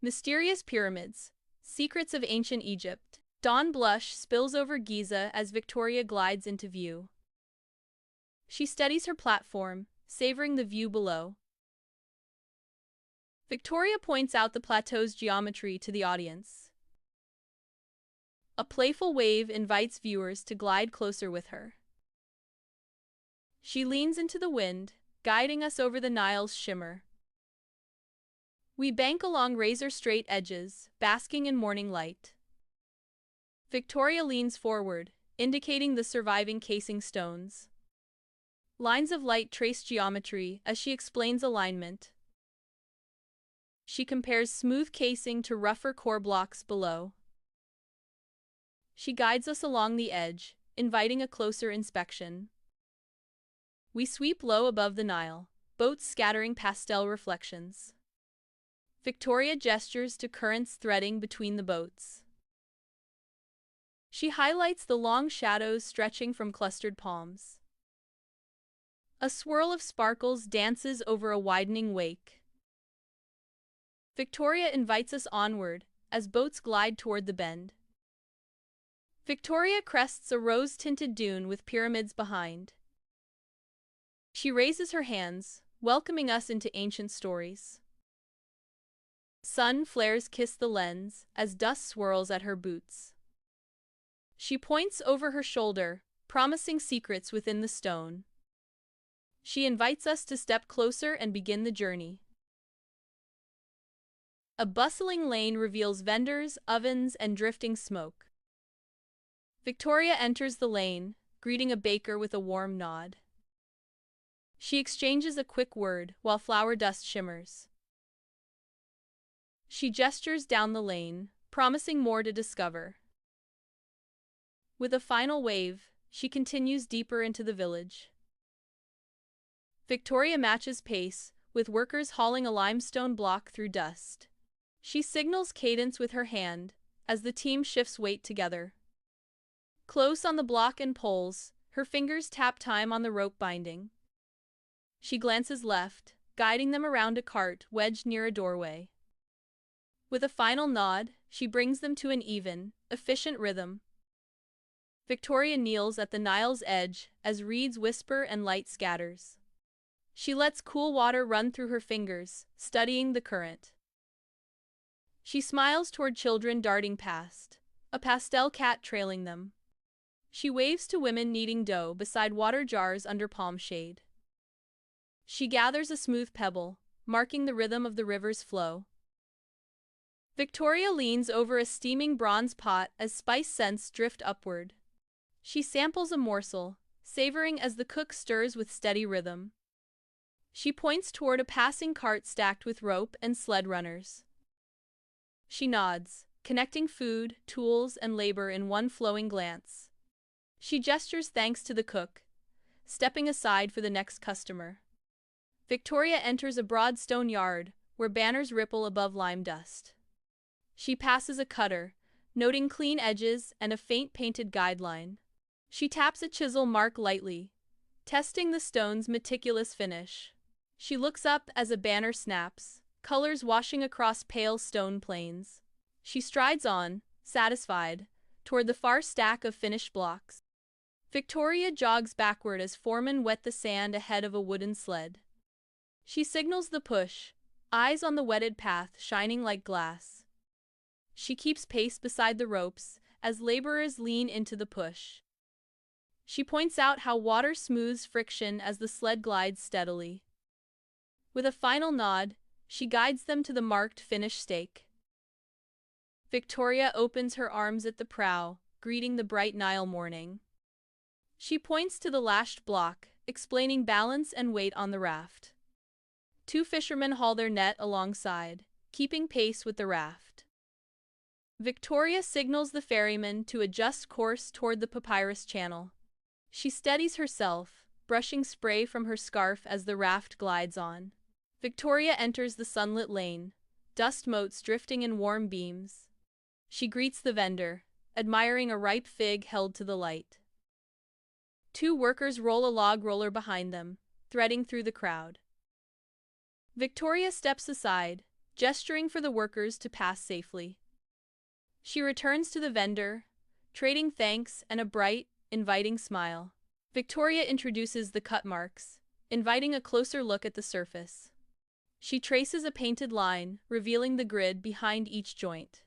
Mysterious pyramids, secrets of ancient Egypt. Dawn blush spills over Giza as Victoria glides into view. She steadies her platform, savoring the view below. Victoria points out the plateau's geometry to the audience. A playful wave invites viewers to glide closer with her. She leans into the wind, guiding us over the Nile's shimmer. We bank along razor-straight edges, basking in morning light. Victoria leans forward, indicating the surviving casing stones. Lines of light trace geometry as she explains alignment. She compares smooth casing to rougher core blocks below. She guides us along the edge, inviting a closer inspection. We sweep low above the Nile, boats scattering pastel reflections. Victoria gestures to currents threading between the boats. She highlights the long shadows stretching from clustered palms. A swirl of sparkles dances over a widening wake. Victoria invites us onward as boats glide toward the bend. Victoria crests a rose-tinted dune with pyramids behind. She raises her hands, welcoming us into ancient stories. Sun flares kiss the lens as dust swirls at her boots. She points over her shoulder, promising secrets within the stone. She invites us to step closer and begin the journey. A bustling lane reveals vendors, ovens, and drifting smoke. Victoria enters the lane, greeting a baker with a warm nod. She exchanges a quick word while flour dust shimmers. She gestures down the lane, promising more to discover. With a final wave, she continues deeper into the village. Victoria matches pace, with workers hauling a limestone block through dust. She signals cadence with her hand, as the team shifts weight together. Close on the block and poles, her fingers tap time on the rope binding. She glances left, guiding them around a cart wedged near a doorway. With a final nod, she brings them to an even, efficient rhythm. Victoria kneels at the Nile's edge as reeds whisper and light scatters. She lets cool water run through her fingers, studying the current. She smiles toward children darting past, a pastel cat trailing them. She waves to women kneading dough beside water jars under palm shade. She gathers a smooth pebble, marking the rhythm of the river's flow. Victoria leans over a steaming bronze pot as spice scents drift upward. She samples a morsel, savoring as the cook stirs with steady rhythm. She points toward a passing cart stacked with rope and sled runners. She nods, connecting food, tools, and labor in one flowing glance. She gestures thanks to the cook, stepping aside for the next customer. Victoria enters a broad stone yard, where banners ripple above lime dust. She passes a cutter, noting clean edges and a faint painted guideline. She taps a chisel mark lightly, testing the stone's meticulous finish. She looks up as a banner snaps, colors washing across pale stone plains. She strides on, satisfied, toward the far stack of finished blocks. Victoria jogs backward as foremen wet the sand ahead of a wooden sled. She signals the push, eyes on the wetted path shining like glass. She keeps pace beside the ropes as laborers lean into the push. She points out how water smooths friction as the sled glides steadily. With a final nod, she guides them to the marked finish stake. Victoria opens her arms at the prow, greeting the bright Nile morning. She points to the lashed block, explaining balance and weight on the raft. Two fishermen haul their net alongside, keeping pace with the raft. Victoria signals the ferryman to adjust course toward the papyrus channel. She steadies herself, brushing spray from her scarf as the raft glides on. Victoria enters the sunlit lane, dust motes drifting in warm beams. She greets the vendor, admiring a ripe fig held to the light. Two workers roll a log roller behind them, threading through the crowd. Victoria steps aside, gesturing for the workers to pass safely. She returns to the vendor, trading thanks and a bright, inviting smile. Victoria introduces the cut marks, inviting a closer look at the surface. She traces a painted line, revealing the grid behind each joint.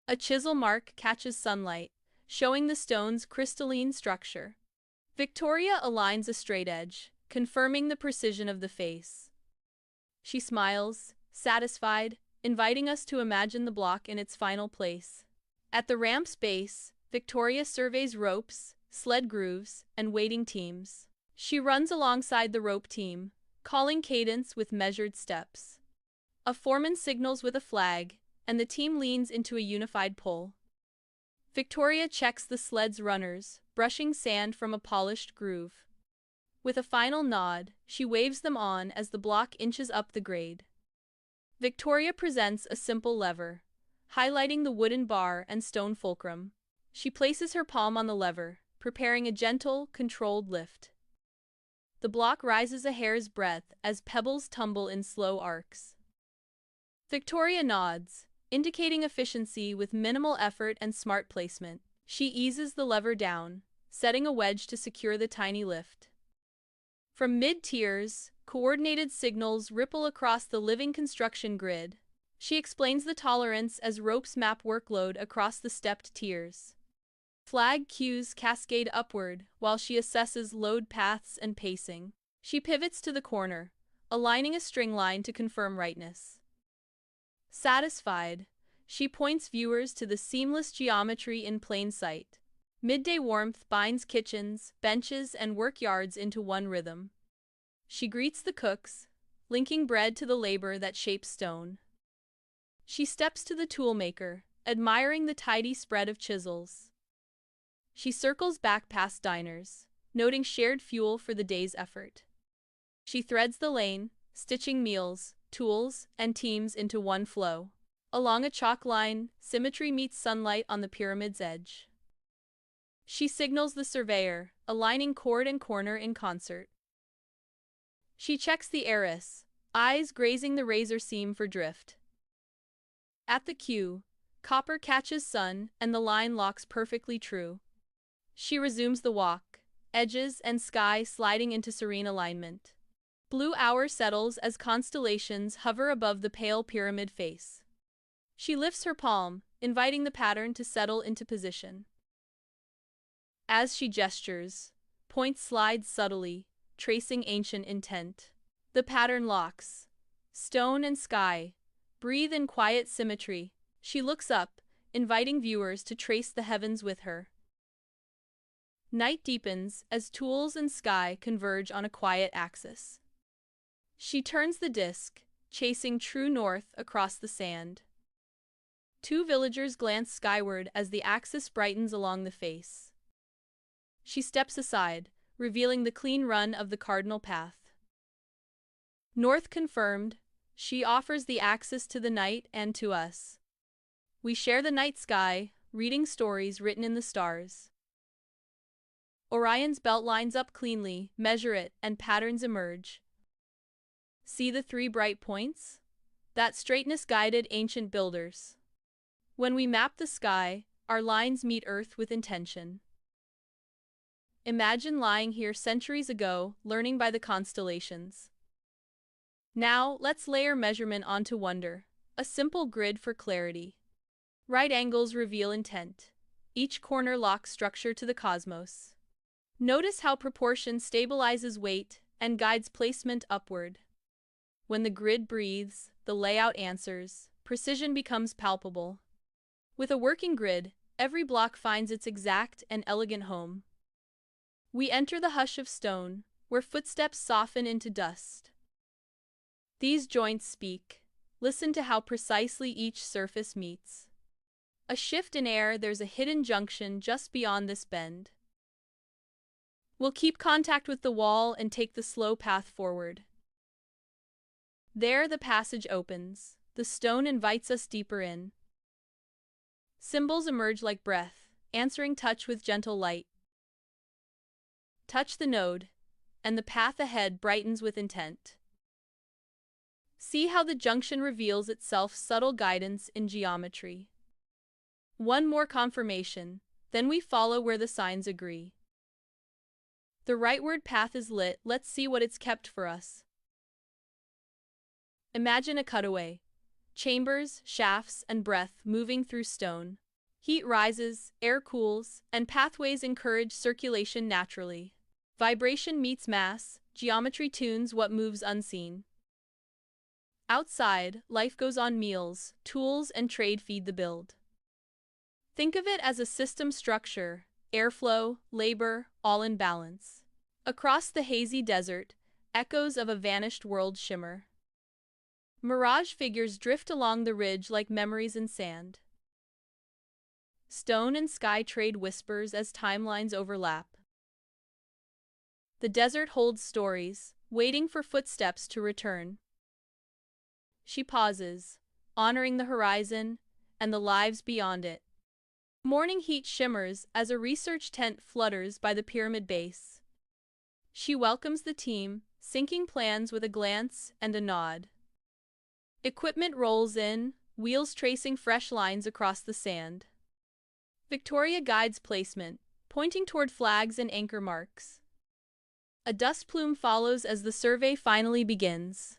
A chisel mark catches sunlight, showing the stone's crystalline structure. Victoria aligns a straight edge, confirming the precision of the face. She smiles, satisfied, inviting us to imagine the block in its final place. At the ramp's base, Victoria surveys ropes, sled grooves, and waiting teams. She runs alongside the rope team, calling cadence with measured steps. A foreman signals with a flag, and the team leans into a unified pull. Victoria checks the sled's runners, brushing sand from a polished groove. With a final nod, she waves them on as the block inches up the grade. Victoria presents a simple lever, highlighting the wooden bar and stone fulcrum. She places her palm on the lever, preparing a gentle, controlled lift. The block rises a hair's breadth as pebbles tumble in slow arcs. Victoria nods, indicating efficiency with minimal effort and smart placement. She eases the lever down, setting a wedge to secure the tiny lift. From mid-tiers, coordinated signals ripple across the living construction grid. She explains the tolerance as ropes map workload across the stepped tiers. Flag cues cascade upward while she assesses load paths and pacing. She pivots to the corner, aligning a string line to confirm rightness. Satisfied, she points viewers to the seamless geometry in plain sight. Midday warmth binds kitchens, benches, and workyards into one rhythm. She greets the cooks, linking bread to the labor that shapes stone. She steps to the toolmaker, admiring the tidy spread of chisels. She circles back past diners, noting shared fuel for the day's effort. She threads the lane, stitching meals, tools, and teams into one flow. Along a chalk line, symmetry meets sunlight on the pyramid's edge. She signals the surveyor, aligning cord and corner in concert. She checks the heiress, eyes grazing the razor seam for drift. At the cue, copper catches sun and the line locks perfectly true. She resumes the walk, edges and sky sliding into serene alignment. Blue hour settles as constellations hover above the pale pyramid face. She lifts her palm, inviting the pattern to settle into position. As she gestures, point slides subtly, tracing ancient intent. The pattern locks. Stone and sky breathe in quiet symmetry. She looks up, inviting viewers to trace the heavens with her. Night deepens as tools and sky converge on a quiet axis. She turns the disc, chasing true north across the sand. Two villagers glance skyward as the axis brightens along the face. She steps aside, revealing the clean run of the cardinal path. North confirmed, she offers the axis to the night and to us. We share the night sky, reading stories written in the stars. Orion's belt lines up cleanly, measure it, and patterns emerge. See the three bright points? That straightness guided ancient builders. When we map the sky, our lines meet Earth with intention. Imagine lying here centuries ago, learning by the constellations. Now, let's layer measurement onto wonder, a simple grid for clarity. Right angles reveal intent. Each corner locks structure to the cosmos. Notice how proportion stabilizes weight and guides placement upward. When the grid breathes, the layout answers, precision becomes palpable. With a working grid, every block finds its exact and elegant home. We enter the hush of stone, where footsteps soften into dust. These joints speak. Listen to how precisely each surface meets. A shift in air, there's a hidden junction just beyond this bend. We'll keep contact with the wall and take the slow path forward. There the passage opens. The stone invites us deeper in. Symbols emerge like breath, answering touch with gentle light. Touch the node, and the path ahead brightens with intent. See how the junction reveals itself subtle guidance in geometry. One more confirmation, then we follow where the signs agree. The rightward path is lit, let's see what it's kept for us. Imagine a cutaway. Chambers, shafts, and breath moving through stone. Heat rises, air cools, and pathways encourage circulation naturally. Vibration meets mass, geometry tunes what moves unseen. Outside, life goes on, meals, tools, and trade feed the build. Think of it as a system structure, airflow, labor, all in balance. Across the hazy desert, echoes of a vanished world shimmer. Mirage figures drift along the ridge like memories in sand. Stone and sky trade whispers as timelines overlap. The desert holds stories, waiting for footsteps to return. She pauses, honoring the horizon and the lives beyond it. Morning heat shimmers as a research tent flutters by the pyramid base. She welcomes the team, syncing plans with a glance and a nod. Equipment rolls in, wheels tracing fresh lines across the sand. Victoria guides placement, pointing toward flags and anchor marks. A dust plume follows as the survey finally begins.